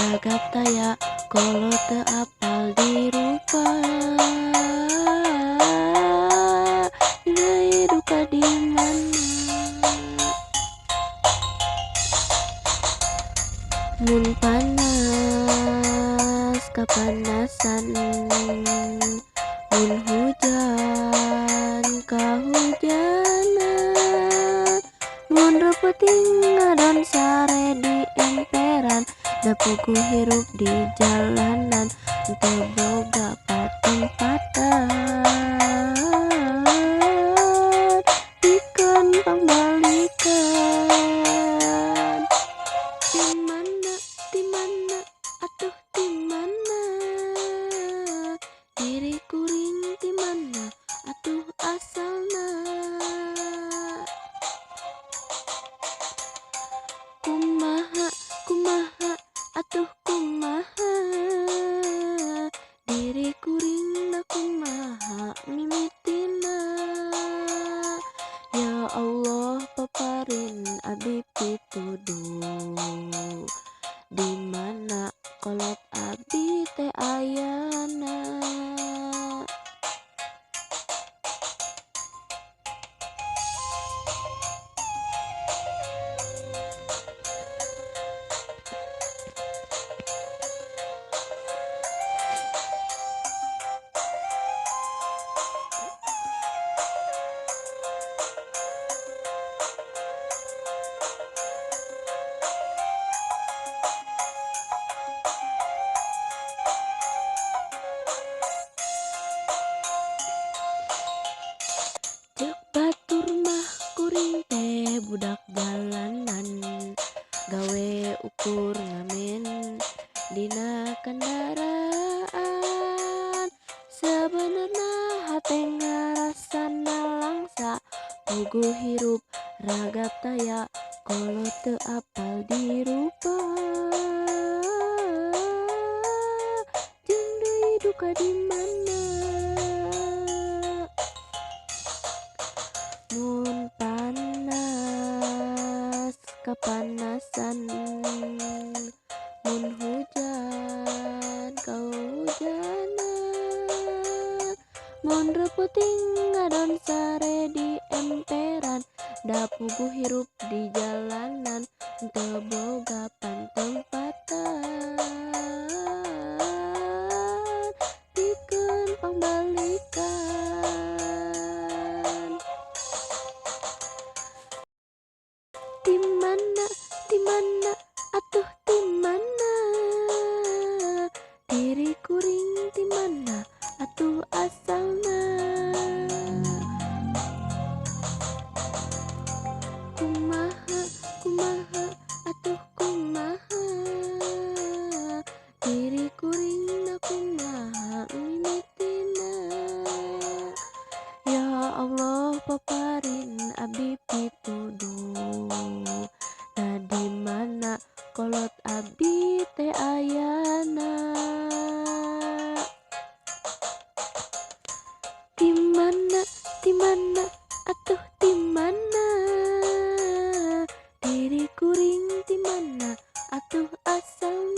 ragap taya kolo teu apal dirupa. Deui duka di mana mun panas kapanasan, mun hujan kahujanan, mun repeting ngadon sare di emperan, da puguh hirup di jalanan, teu boga patempatan, pikeun pangbalikan. Timana, atuh timana, diri kuring timana, atuh asalna. Kumaha, atuh kumaha, diri kuring na kumaha mimitina. Ya Allah paparin abdi pituduh, di mana kolot abdi teh ayana. Cek batur mah kuring teh budak jalanan, gawe ukur ngamen dina kendaraan. Sebenerna hate ngarasana langsa, puguh hirup ragap taya kolo teu apal dirupa. Jeung deui duka di mana mun panas kapanasan, mun hujan kahujanan, mun reputing ngadon sare di emperan, da puguh hirup di jalanan, teu boga pantempatan, pikeun pangbalikan. Timana, atuh timana, diri kuring timana, atuh asalna. Kumaha, atuh kumaha, diri kuring na kumaha mimitina. Ya Allah paparin abdi pituduh, da di mana kolot abdi teh ayana. Timana, atuh timana, diri kuring timana, atuh asalna.